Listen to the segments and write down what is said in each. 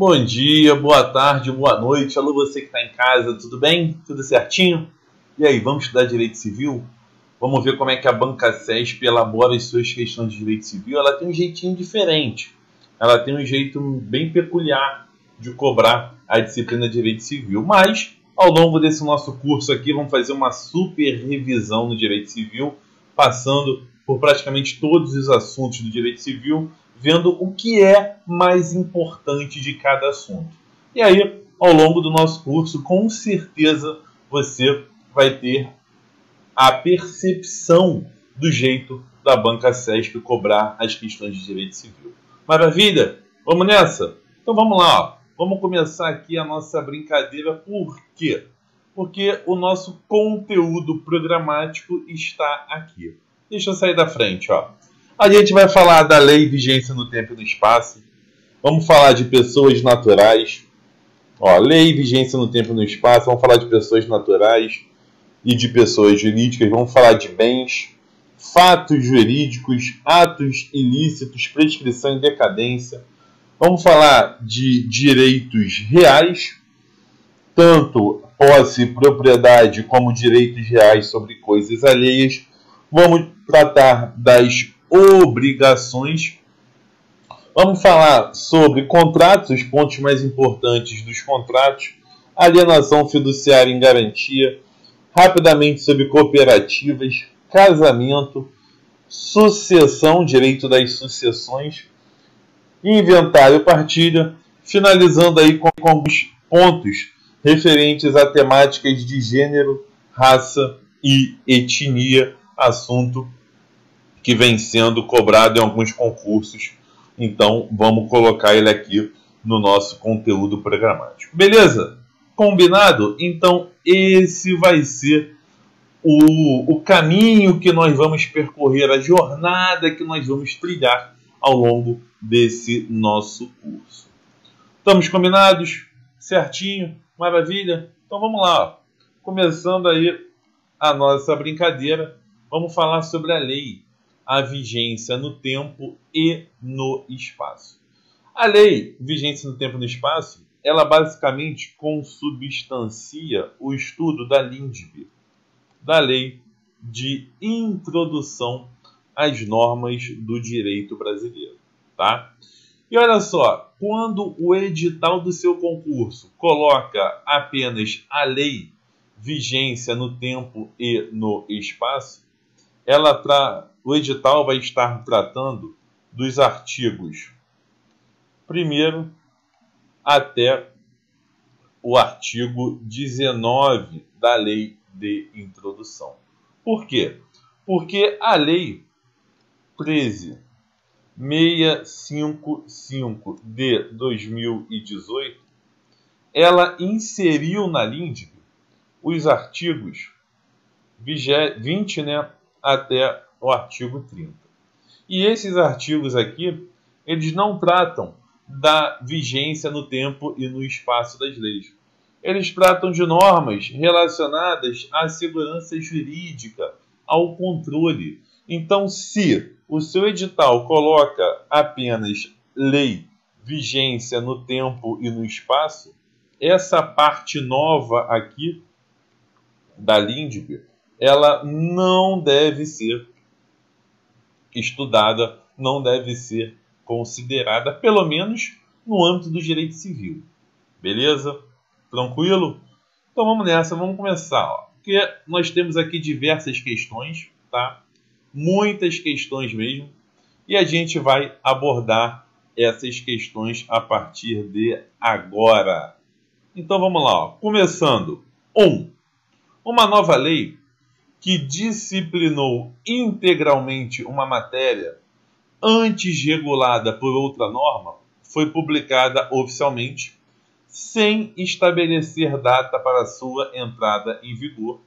Bom dia, boa tarde, boa noite. Alô, você que está em casa, tudo bem? Tudo certinho? E aí, vamos estudar Direito Civil? Vamos ver como é que a Banca CESP elabora as suas questões de Direito Civil. Ela tem um jeitinho diferente. Ela tem um jeito bem peculiar de cobrar a disciplina de Direito Civil. Mas, ao longo desse nosso curso aqui, vamos fazer uma super revisão no Direito Civil, passando por praticamente todos os assuntos do Direito Civil, vendo o que é mais importante de cada assunto. E aí, ao longo do nosso curso, com certeza você vai ter a percepção do jeito da Banca CESP cobrar as questões de Direito Civil. Maravilha? Vamos nessa? Então vamos lá, ó. Vamos começar aqui a nossa brincadeira. Por quê? Porque o nosso conteúdo programático está aqui. Deixa eu sair da frente, ó. A gente vai falar da lei vigência no tempo e no espaço. Vamos falar de pessoas naturais. Ó, lei vigência no tempo e no espaço. Vamos falar de pessoas naturais e de pessoas jurídicas. Vamos falar de bens, fatos jurídicos, atos ilícitos, prescrição e decadência. Vamos falar de direitos reais, tanto posse, propriedade, como direitos reais sobre coisas alheias. Vamos tratar das obrigações. Vamos falar sobre contratos, os pontos mais importantes dos contratos, alienação fiduciária em garantia, rapidamente sobre cooperativas, casamento, sucessão, direito das sucessões, inventário e partilha, finalizando aí com alguns pontos referentes a temáticas de gênero, raça e etnia, assunto que vem sendo cobrado em alguns concursos. Então, vamos colocar ele aqui no nosso conteúdo programático. Beleza? Combinado? Então, esse vai ser o caminho que nós vamos percorrer, a jornada que nós vamos trilhar ao longo desse nosso curso. Estamos combinados? Certinho? Maravilha? Então, vamos lá. Ó. Começando aí a nossa brincadeira, vamos falar sobre a lei, a vigência no tempo e no espaço. A lei, vigência no tempo e no espaço, ela basicamente consubstancia o estudo da LINDB, da Lei de Introdução às Normas do Direito Brasileiro. Tá? E olha só, quando o edital do seu concurso coloca apenas a lei, vigência no tempo e no espaço, o edital vai estar tratando dos artigos 1º até o artigo 19 da Lei de Introdução. Por quê? Porque a Lei 13.655 de 2018, ela inseriu na LINDB os artigos 20, né, até o artigo 30. E esses artigos aqui, eles não tratam da vigência no tempo e no espaço das leis. Eles tratam de normas relacionadas à segurança jurídica, ao controle. Então, se o seu edital coloca apenas lei, vigência no tempo e no espaço, essa parte nova aqui da LINDB, ela não deve ser estudada, não deve ser considerada, pelo menos no âmbito do direito civil. Beleza? Tranquilo? Então vamos nessa, vamos começar. Ó. Porque nós temos aqui diversas questões, tá? Muitas questões mesmo. E a gente vai abordar essas questões a partir de agora. Então vamos lá. Ó. Começando. 1. Uma nova lei que disciplinou integralmente uma matéria antes regulada por outra norma foi publicada oficialmente, sem estabelecer data para sua entrada em vigor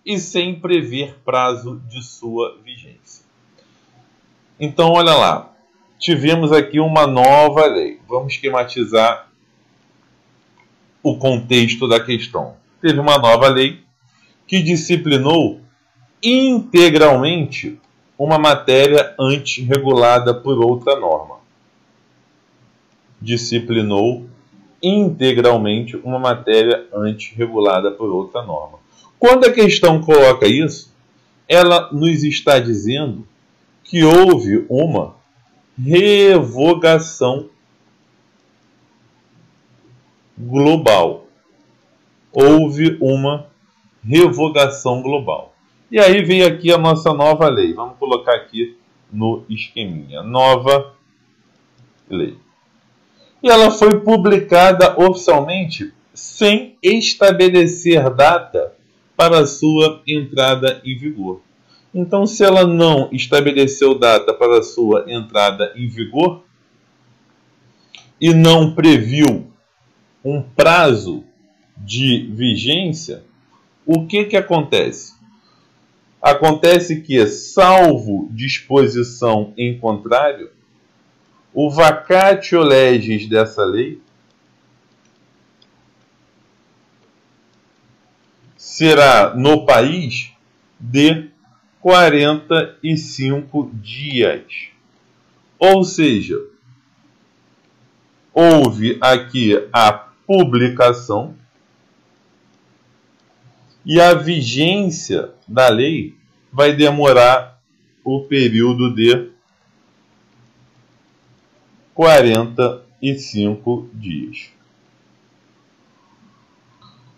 e sem prever prazo de sua vigência. Então, olha lá, tivemos aqui uma nova lei. Vamos esquematizar o contexto da questão. Teve uma nova lei que disciplinou integralmente uma matéria antes regulada por outra norma. Disciplinou integralmente uma matéria antes regulada por outra norma. Quando a questão coloca isso, ela nos está dizendo que houve uma revogação global. Houve uma revogação global. E aí veio aqui a nossa nova lei. Vamos colocar aqui no esqueminha. Nova lei. E ela foi publicada oficialmente sem estabelecer data para sua entrada em vigor. Então, se ela não estabeleceu data para a sua entrada em vigor e não previu um prazo de vigência, o que acontece? Acontece que, salvo disposição em contrário, o vacatio legis dessa lei será no país de 45 dias. Ou seja, houve aqui a publicação e a vigência da lei vai demorar o período de 45 dias.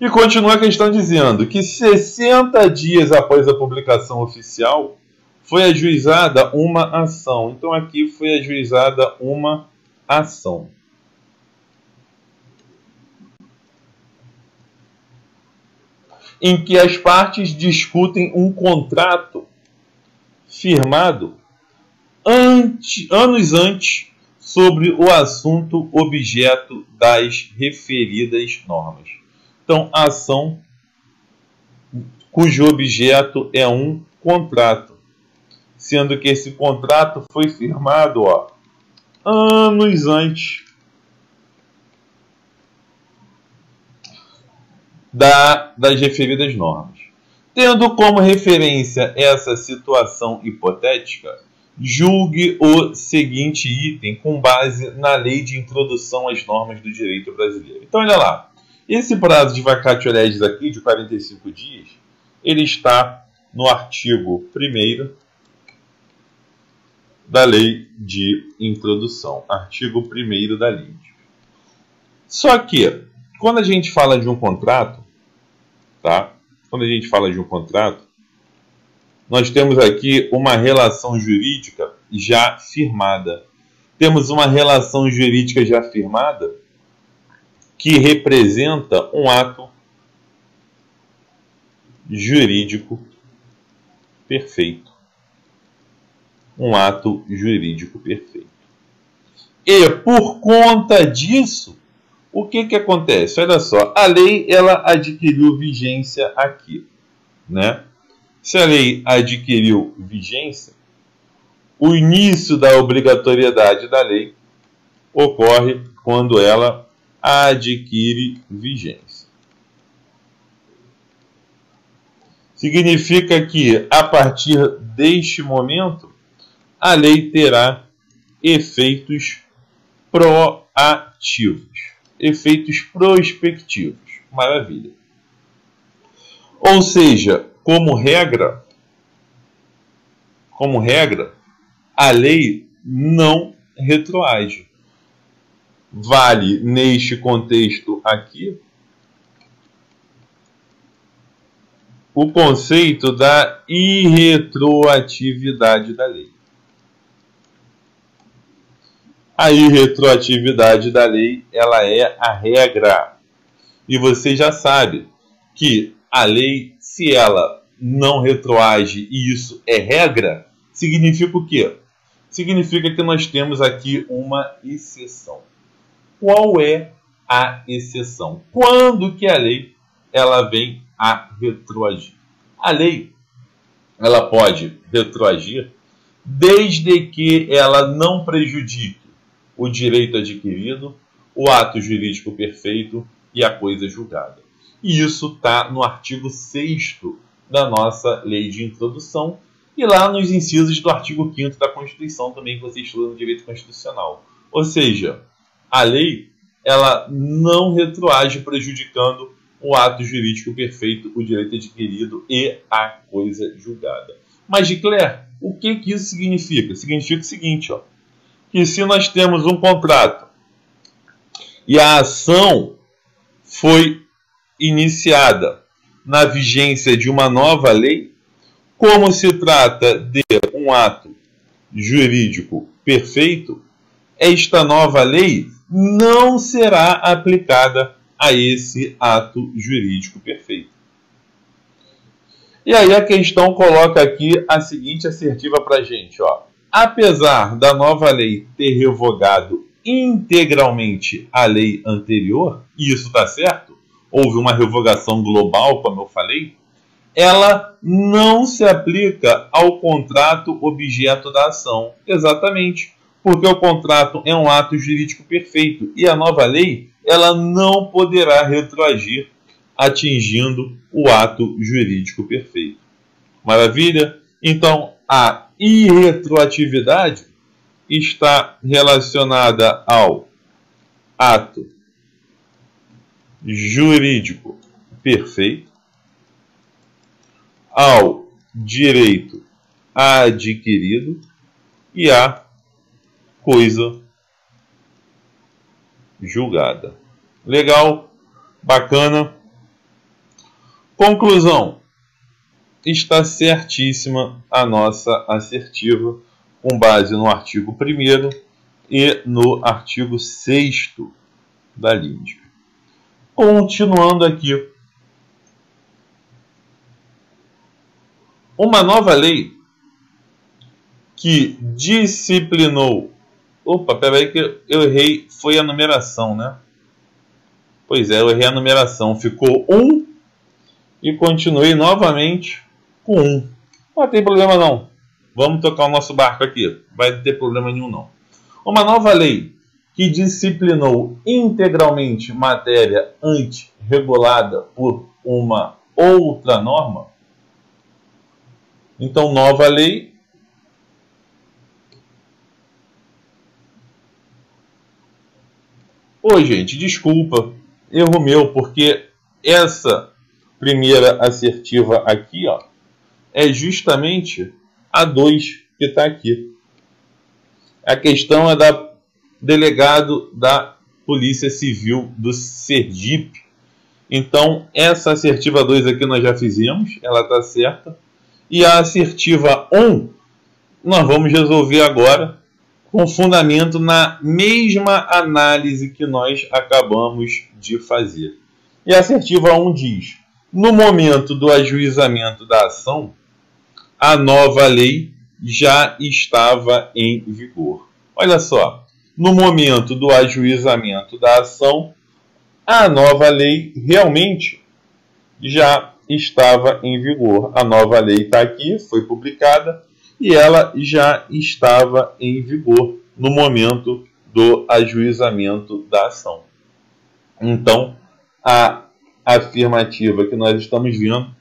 E continua a questão dizendo que 60 dias após a publicação oficial foi ajuizada uma ação. Então aqui foi ajuizada uma ação. Em que as partes discutem um contrato firmado anos antes sobre o assunto objeto das referidas normas. Então, a ação cujo objeto é um contrato, sendo que esse contrato foi firmado anos antes das referidas normas. Tendo como referência essa situação hipotética, julgue o seguinte item com base na Lei de Introdução às Normas do Direito Brasileiro. Então, olha lá. Esse prazo de vacatio legis aqui, de 45 dias, ele está no artigo 1º da Lei de Introdução. Artigo 1º da lei. Só que, quando a gente fala de um contrato, tá? Quando a gente fala de um contrato, nós temos aqui uma relação jurídica já firmada. Temos uma relação jurídica já firmada que representa um ato jurídico perfeito. Um ato jurídico perfeito. E por conta disso, o que acontece? Olha só, a lei ela adquiriu vigência aqui, né? Se a lei adquiriu vigência, o início da obrigatoriedade da lei ocorre quando ela adquire vigência. Significa que, a partir deste momento, a lei terá efeitos proativos, efeitos prospectivos. Maravilha. Ou seja, como regra, a lei não retroage. Vale, neste contexto aqui, o conceito da irretroatividade da lei. A irretroatividade da lei, ela é a regra. E você já sabe que a lei, se ela não retroage e isso é regra, significa o quê? Significa que nós temos aqui uma exceção. Qual é a exceção? Quando que a lei ela vem a retroagir? A lei ela pode retroagir desde que ela não prejudique o direito adquirido, o ato jurídico perfeito e a coisa julgada. E isso está no artigo 6º da nossa Lei de Introdução e lá nos incisos do artigo 5º da Constituição também, que você estuda no direito constitucional. Ou seja, a lei ela não retroage prejudicando o ato jurídico perfeito, o direito adquirido e a coisa julgada. Mas, Claire, o que isso significa? Significa o seguinte, ó, que se nós temos um contrato e a ação foi iniciada na vigência de uma nova lei, como se trata de um ato jurídico perfeito, esta nova lei não será aplicada a esse ato jurídico perfeito. E aí a questão coloca aqui a seguinte assertiva para a gente, ó. Apesar da nova lei ter revogado integralmente a lei anterior, e isso está certo, houve uma revogação global, como eu falei, ela não se aplica ao contrato objeto da ação. Exatamente, porque o contrato é um ato jurídico perfeito e a nova lei ela não poderá retroagir atingindo o ato jurídico perfeito. Maravilha? Então, a irretroatividade está relacionada ao ato jurídico perfeito, ao direito adquirido e à coisa julgada. Legal? Bacana? Conclusão. Está certíssima a nossa assertiva com base no artigo 1º e no artigo 6º da LINDC. Continuando aqui. Uma nova lei que disciplinou... Opa, peraí que eu errei, foi a numeração, né? Pois é, eu errei a numeração. Ficou 1 e continuei novamente com 1. Não tem problema não. Vamos tocar o nosso barco aqui. Vai ter problema nenhum não. Uma nova lei que disciplinou integralmente matéria antes regulada por uma outra norma. Então, nova lei gente, desculpa, erro meu, porque essa primeira assertiva aqui, ó, é justamente a 2 que está aqui. A questão é da delegado da Polícia Civil do Sergipe. Então, essa assertiva 2 aqui nós já fizemos, ela está certa. E a assertiva 1, nós vamos resolver agora com fundamento na mesma análise que nós acabamos de fazer. E a assertiva 1 diz: no momento do ajuizamento da ação, a nova lei já estava em vigor. Olha só, no momento do ajuizamento da ação, a nova lei realmente já estava em vigor. A nova lei está aqui, foi publicada e ela já estava em vigor no momento do ajuizamento da ação. Então, a afirmativa que nós estamos vendo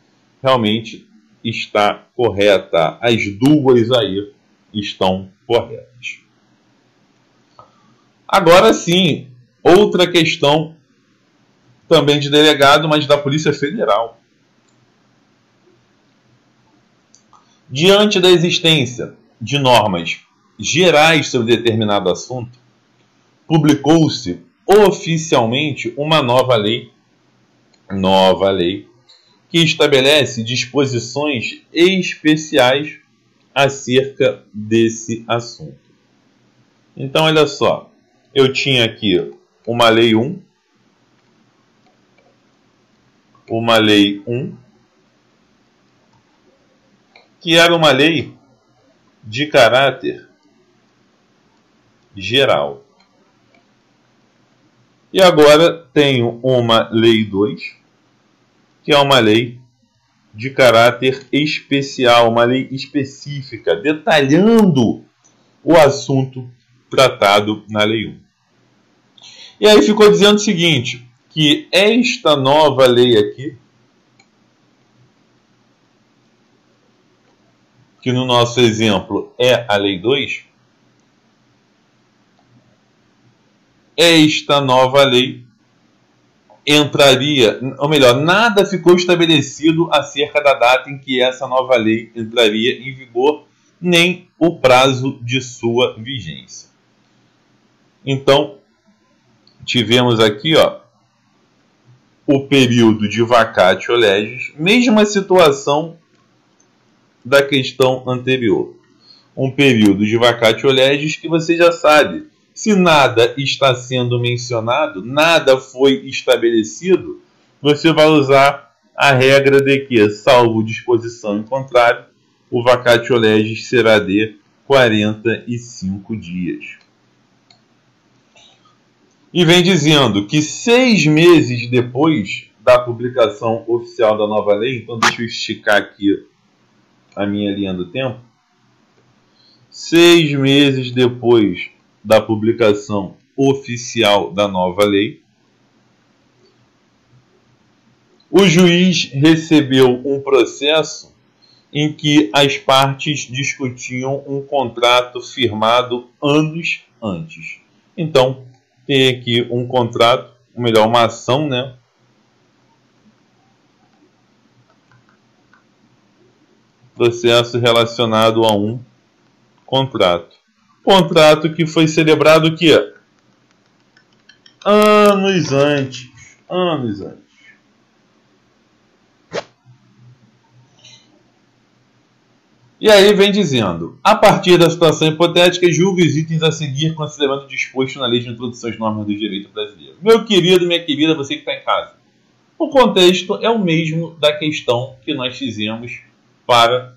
realmente está correta. As duas aí estão corretas. Agora sim, outra questão também de delegado, mas da Polícia Federal. Diante da existência de normas gerais sobre determinado assunto, publicou-se oficialmente uma nova lei, que estabelece disposições especiais acerca desse assunto. Então, olha só, eu tinha aqui uma lei 1, que era uma lei de caráter geral. E agora tenho uma lei 2, que é uma lei de caráter especial, uma lei específica, detalhando o assunto tratado na lei 1. E aí ficou dizendo o seguinte, que esta nova lei aqui, que no nosso exemplo é a lei 2, esta nova lei entraria, ou melhor, nada ficou estabelecido acerca da data em que essa nova lei entraria em vigor, nem o prazo de sua vigência. Então, tivemos aqui, ó, o período de vacatio legis, mesma situação da questão anterior. Um período de vacatio legis que você já sabe, se nada está sendo mencionado, nada foi estabelecido, você vai usar a regra de que, salvo disposição em contrário, o vacatio legis será de 45 dias. E vem dizendo que 6 meses depois da publicação oficial da nova lei, então deixa eu esticar aqui a minha linha do tempo, 6 meses depois da publicação oficial da nova lei, o juiz recebeu um processo em que as partes discutiam um contrato firmado anos antes. Então, tem aqui um contrato, ou melhor, uma ação, né? Processo relacionado a um contrato. Contrato que foi celebrado o quê? Anos antes. E aí vem dizendo, a partir da situação hipotética, julgue os itens a seguir considerando o disposto na Lei de Introdução às Normas do Direito Brasileiro. Meu querido, minha querida, você que está em casa. O contexto é o mesmo da questão que nós fizemos para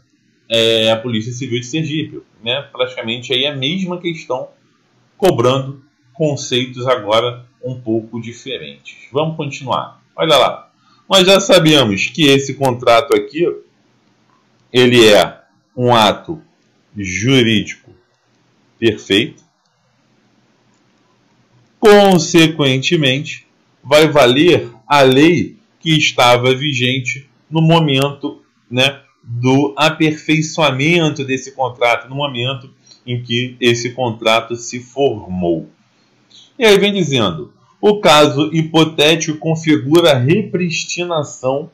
a Polícia Civil de Sergipe, né? Praticamente aí a mesma questão, cobrando conceitos agora um pouco diferentes. Vamos continuar. Olha lá. Nós já sabemos que esse contrato aqui, ele é um ato jurídico perfeito. Consequentemente, vai valer a lei que estava vigente no momento, né, do aperfeiçoamento desse contrato, no momento em que esse contrato se formou. E aí vem dizendo, o caso hipotético configura repristinação,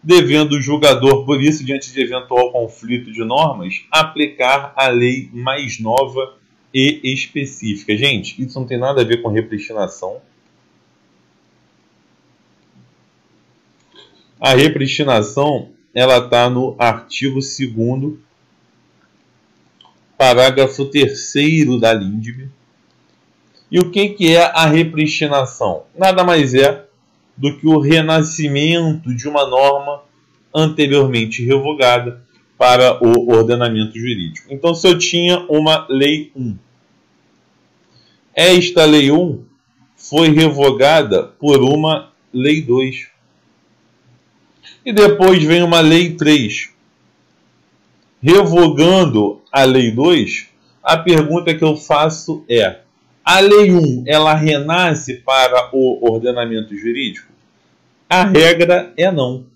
devendo o julgador, por isso, diante de eventual conflito de normas, aplicar a lei mais nova e específica. Gente, isso não tem nada a ver com repristinação. A repristinação, ela está no artigo 2º, parágrafo 3º da LINDB. E o que é a repristinação? Nada mais é do que o renascimento de uma norma anteriormente revogada para o ordenamento jurídico. Então, se eu tinha uma Lei 1, esta Lei 1 foi revogada por uma Lei 2. E depois vem uma Lei 3. Revogando a Lei 2, a pergunta que eu faço é: a Lei 1, ela renasce para o ordenamento jurídico? A regra é não.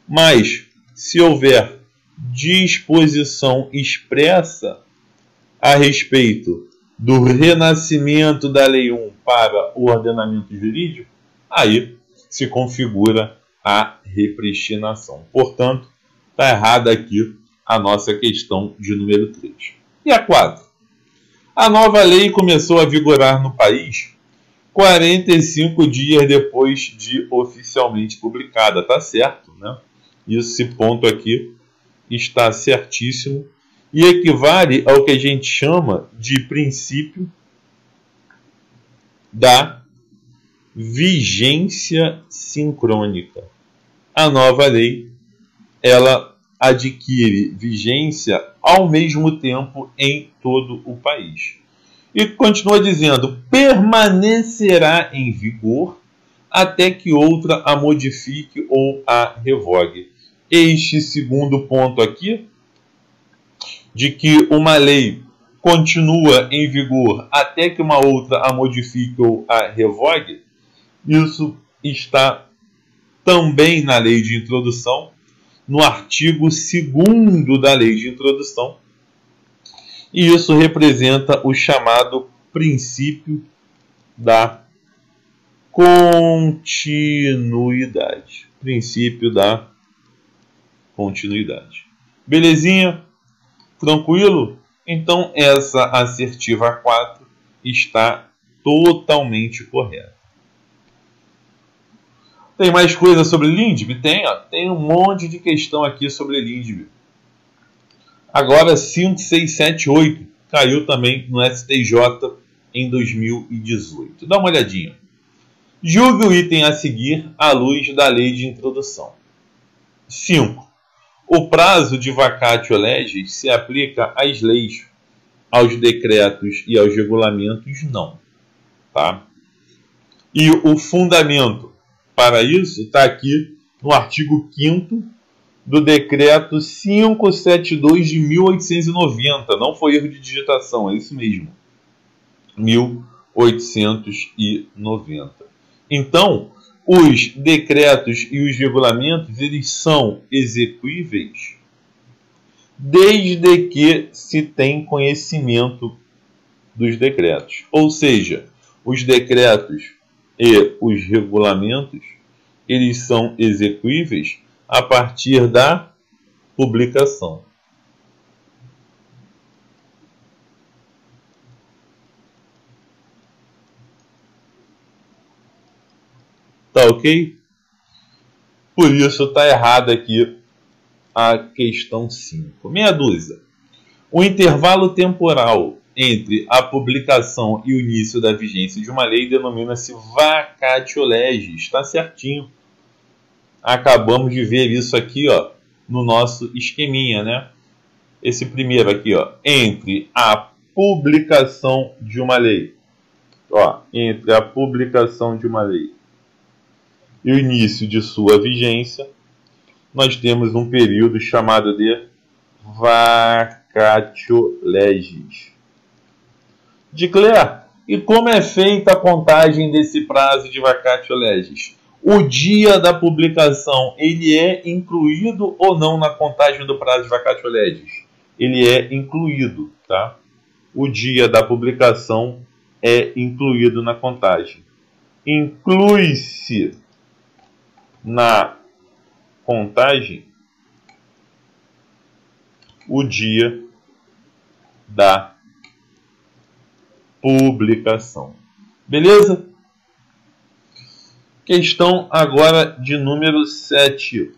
Mas, se houver disposição expressa a respeito do renascimento da Lei 1 para o ordenamento jurídico, aí se configura a repristinação. Portanto, está errada aqui a nossa questão de número 3. E a 4? A nova lei começou a vigorar no país 45 dias depois de oficialmente publicada. Tá certo, né? Esse ponto aqui está certíssimo e equivale ao que a gente chama de princípio da vigência sincrônica. A nova lei, ela adquire vigência ao mesmo tempo em todo o país. E continua dizendo, permanecerá em vigor até que outra a modifique ou a revogue. Este segundo ponto aqui, de que uma lei continua em vigor até que uma outra a modifique ou a revogue, isso está também na lei de introdução, no artigo 2º da lei de introdução, e isso representa o chamado princípio da continuidade. Princípio da continuidade. Belezinha? Tranquilo? Então, essa assertiva 4 está totalmente correta. Tem mais coisa sobre Lindbe? Tem, ó. Tem um monte de questão aqui sobre Lindbe. Agora, 5, 6, 7, 8 caiu também no STJ em 2018. Dá uma olhadinha. Julgue o item a seguir à luz da lei de introdução. 5. O prazo de vacatio legis se aplica às leis, aos decretos e aos regulamentos, não. Tá? E o fundamento para isso está aqui no artigo 5º do decreto 572 de 1890. Não foi erro de digitação, é isso mesmo. 1890. Então, os decretos e os regulamentos, eles são execuíveis desde que se tem conhecimento dos decretos. Ou seja, os decretos e os regulamentos, eles são execuíveis a partir da publicação. Tá ok? Por isso está errada aqui a questão 5. Meia dúzia. O intervalo temporal entre a publicação e o início da vigência de uma lei denomina-se vacatio legis. Está certinho. Acabamos de ver isso aqui, ó, no nosso esqueminha, né? Esse primeiro aqui, ó, entre a publicação de uma lei. Ó, entre a publicação de uma lei e o início de sua vigência, nós temos um período chamado de vacatio legis. Declare, e como é feita a contagem desse prazo de vacatio legis? O dia da publicação, ele é incluído ou não na contagem do prazo de vacatio legis? Ele é incluído, tá? O dia da publicação é incluído na contagem. Inclui-se na contagem o dia da publicação. Beleza? Questão agora de número 7.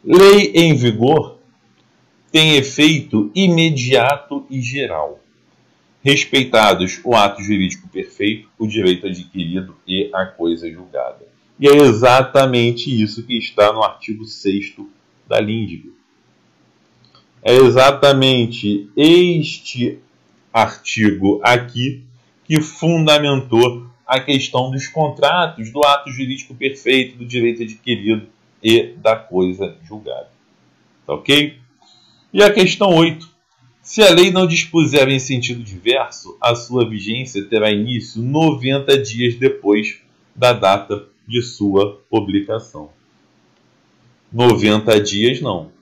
Lei em vigor tem efeito imediato e geral, respeitados o ato jurídico perfeito, o direito adquirido e a coisa julgada. E é exatamente isso que está no artigo 6º da Lindbe. É exatamente este artigo aqui que fundamentou a questão dos contratos, do ato jurídico perfeito, do direito adquirido e da coisa julgada. Tá ok? E a questão 8. Se a lei não dispuser em sentido diverso, a sua vigência terá início 90 dias depois da data de sua publicação. 90 dias não.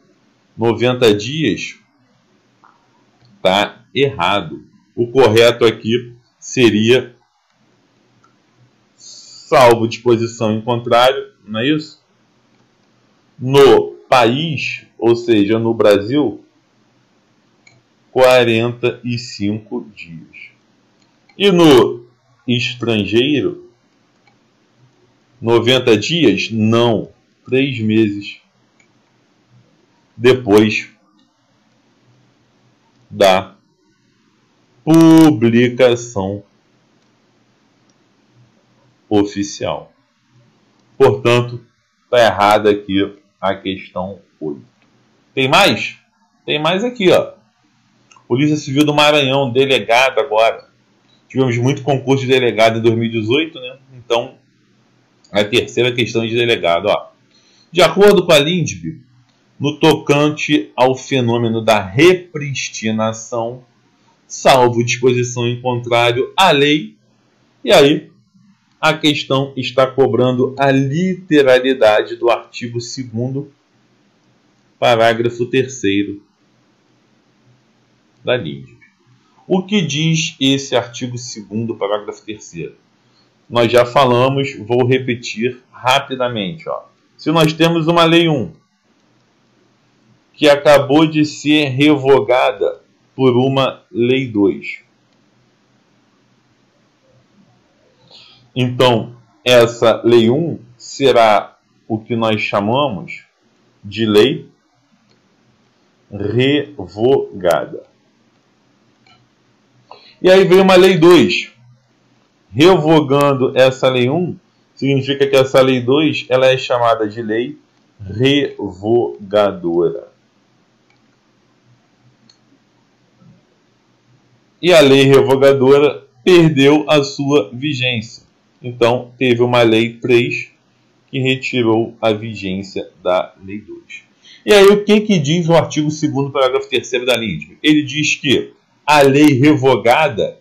90 dias está errado. O correto aqui seria salvo disposição em contrário, não é isso? No país, ou seja, no Brasil, 45 dias. E no estrangeiro, 90 dias? Não, 3 meses depois da publicação oficial. Portanto, está errada aqui a questão 8. Tem mais? Tem mais aqui, ó. Polícia Civil do Maranhão, delegado agora. Tivemos muito concurso de delegado em 2018, né? Então, a terceira questão de delegado, ó. De acordo com a Lindbe, no tocante ao fenômeno da repristinação, salvo disposição em contrário à lei, e aí a questão está cobrando a literalidade do artigo 2º, parágrafo 3º da Lindbe. O que diz esse artigo 2º, parágrafo 3º? Nós já falamos, vou repetir rapidamente. Ó. Se nós temos uma Lei 1 que acabou de ser revogada por uma Lei 2, então essa Lei 1 será o que nós chamamos de lei revogada. E aí veio uma Lei 2. Revogando essa Lei 1, significa que essa Lei 2 ela é chamada de lei revogadora. E a lei revogadora perdeu a sua vigência. Então, teve uma Lei 3 que retirou a vigência da Lei 2. E aí, o que diz o artigo 2º, parágrafo 3º da LINDB? Ele diz que a lei revogada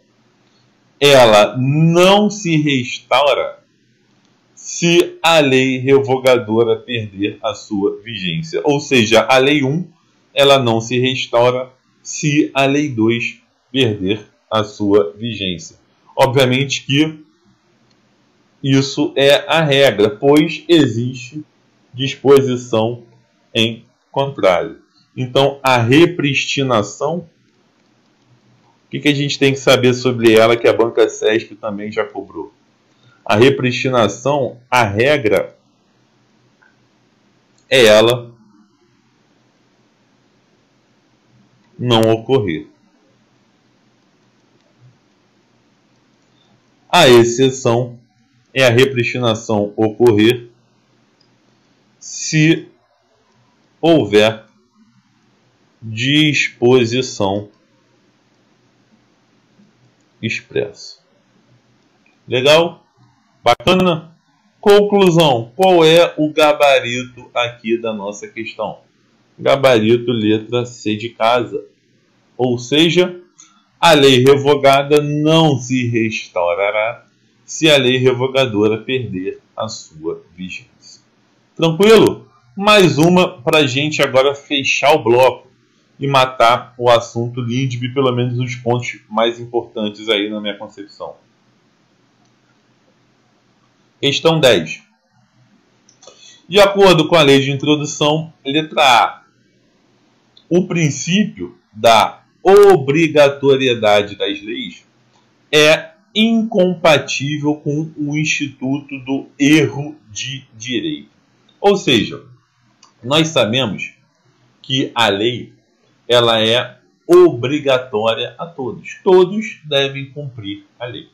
ela não se restaura se a lei revogadora perder a sua vigência. Ou seja, a Lei 1 ela não se restaura se a Lei 2 perder a sua vigência. Obviamente que isso é a regra, pois existe disposição em contrário. Então, a repristinação, o que a gente tem que saber sobre ela, que a Banca CESP também já cobrou? A repristinação, a regra é ela não ocorrer. A exceção é a repristinação ocorrer se houver disposição expressa. Legal? Bacana? Conclusão. Qual é o gabarito aqui da nossa questão? Gabarito letra C de casa. Ou seja, a lei revogada não se restaurará se a lei revogadora perder a sua vigência. Tranquilo? Mais uma para a gente agora fechar o bloco e matar o assunto LINDB, pelo menos os pontos mais importantes aí na minha concepção. Questão 10. De acordo com a lei de introdução, letra A, o princípio da obrigatoriedade das leis é incompatível com o instituto do erro de direito. Ou seja, nós sabemos que a lei ela é obrigatória a todos. Todos devem cumprir a lei.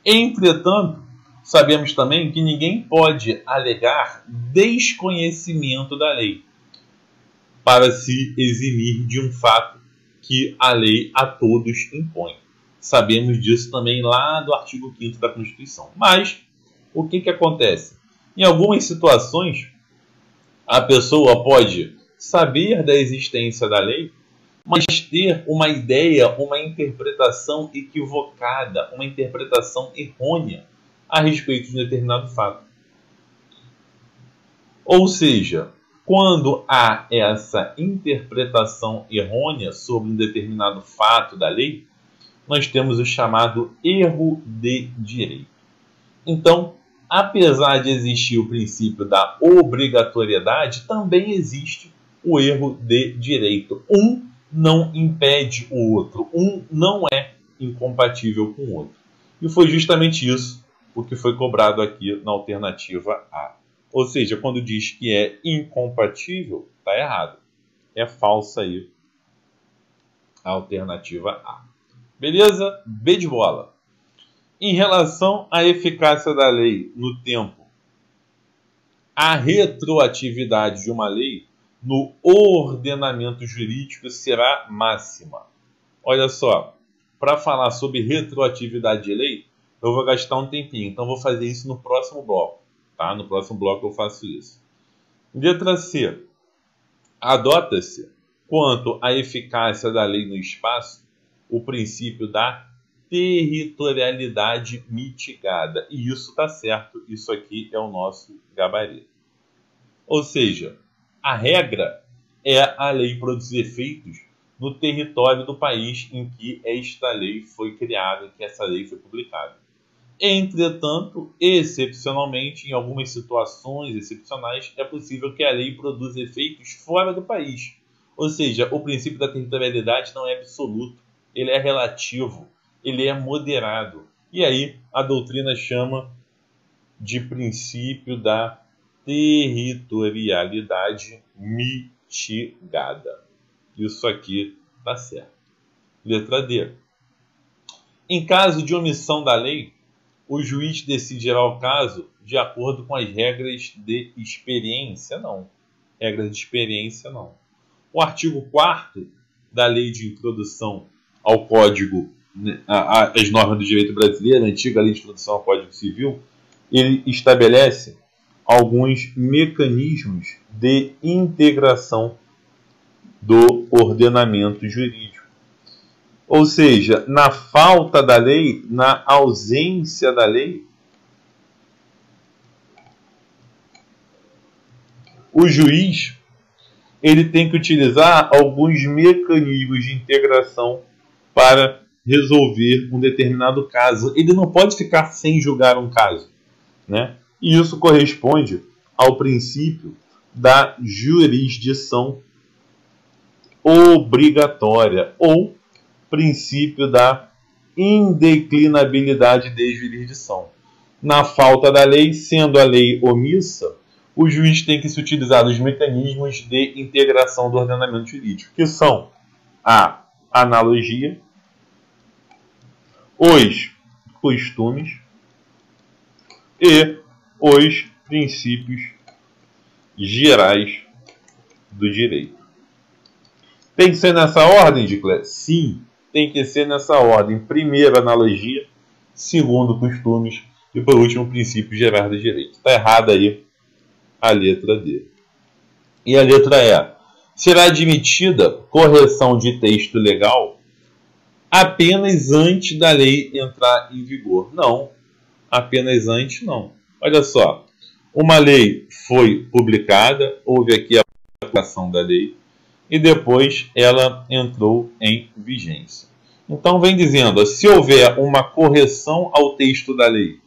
Entretanto, sabemos também que ninguém pode alegar desconhecimento da lei para se eximir de um fato que a lei a todos impõe. Sabemos disso também lá do artigo 5º da Constituição. Mas, o que acontece? Em algumas situações, a pessoa pode saber da existência da lei, mas ter uma ideia, uma interpretação equivocada, uma interpretação errônea a respeito de um determinado fato. Ou seja, quando há essa interpretação errônea sobre um determinado fato da lei, nós temos o chamado erro de direito. Então, apesar de existir o princípio da obrigatoriedade, também existe o erro de direito. Um não impede o outro. Um não é incompatível com o outro. E foi justamente isso o que foi cobrado aqui na alternativa A. Ou seja, quando diz que é incompatível, está errado. É falsa aí a alternativa A. Beleza? B de bola. Em relação à eficácia da lei no tempo, a retroatividade de uma lei no ordenamento jurídico será máxima. Olha só, para falar sobre retroatividade de lei, eu vou gastar um tempinho, então vou fazer isso no próximo bloco. Tá? No próximo bloco eu faço isso. Letra C. Adota-se, quanto à eficácia da lei no espaço, o princípio da territorialidade mitigada. E isso está certo, isso aqui é o nosso gabarito. Ou seja, a regra é a lei produzir efeitos no território do país em que esta lei foi criada, em que essa lei foi publicada. Entretanto, excepcionalmente, em algumas situações excepcionais, é possível que a lei produza efeitos fora do país. Ou seja, o princípio da territorialidade não é absoluto, ele é relativo, ele é moderado. E aí a doutrina chama de princípio da territorialidade mitigada. Isso aqui está certo. Letra D. Em caso de omissão da lei, o juiz decidirá o caso de acordo com as regras de experiência? Não. Regras de experiência, não. O artigo 4º da Lei de Introdução ao Código, as normas do direito brasileiro, a antiga Lei de Introdução ao Código Civil, ele estabelece alguns mecanismos de integração do ordenamento jurídico. Ou seja, na falta da lei, na ausência da lei, o juiz ele tem que utilizar alguns mecanismos de integração para resolver um determinado caso. Ele não pode ficar sem julgar um caso, né? E isso corresponde ao princípio da jurisdição obrigatória ou princípio da indeclinabilidade de jurisdição. Na falta da lei, sendo a lei omissa, o juiz tem que se utilizar dos mecanismos de integração do ordenamento jurídico, que são a analogia, os costumes e os princípios gerais do direito. Tem que ser nessa ordem, Dicler? Sim, tem que ser nessa ordem. Primeiro, analogia. Segundo, costumes. E, por último, princípios gerais do direito. Está errada aí a letra D. E a letra E. Será admitida correção de texto legal apenas antes da lei entrar em vigor? Não. Apenas antes, não. Olha só. Uma lei foi publicada, houve aqui a aplicação da lei, e depois ela entrou em vigência. Então vem dizendo, se houver uma correção ao texto da lei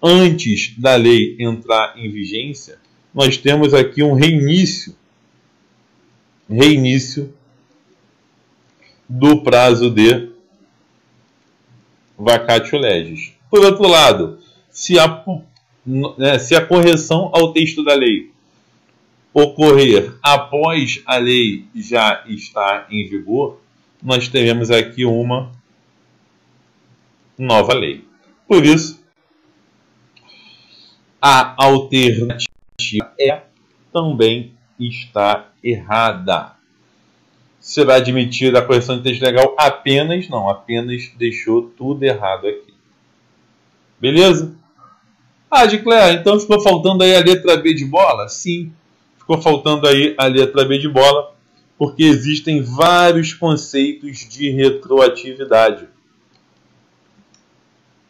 antes da lei entrar em vigência, nós temos aqui um reinício do prazo de vacatio legis. Por outro lado, se a correção ao texto da lei ocorrer após a lei já estar em vigor, nós teremos aqui uma nova lei. Por isso, a alternativa E também está errada. Será admitida a correção de texto legal apenas, não, apenas deixou tudo errado aqui. Beleza? Dicler, então ficou faltando aí a letra B de bola? Sim. Ficou faltando aí a letra B de bola, porque existem vários conceitos de retroatividade.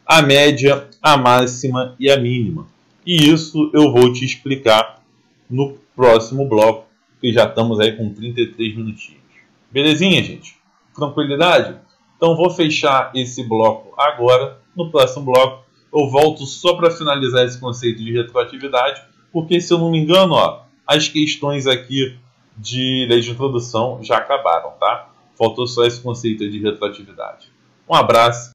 A média, a máxima e a mínima. E isso eu vou te explicar no próximo bloco, que já estamos aí com 33 minutinhos. Belezinha, gente? Tranquilidade? Então vou fechar esse bloco agora. No próximo bloco eu volto só para finalizar esse conceito de retroatividade, porque se eu não me engano, as questões aqui de lei de introdução já acabaram, tá? Faltou só esse conceito de retroatividade. Um abraço.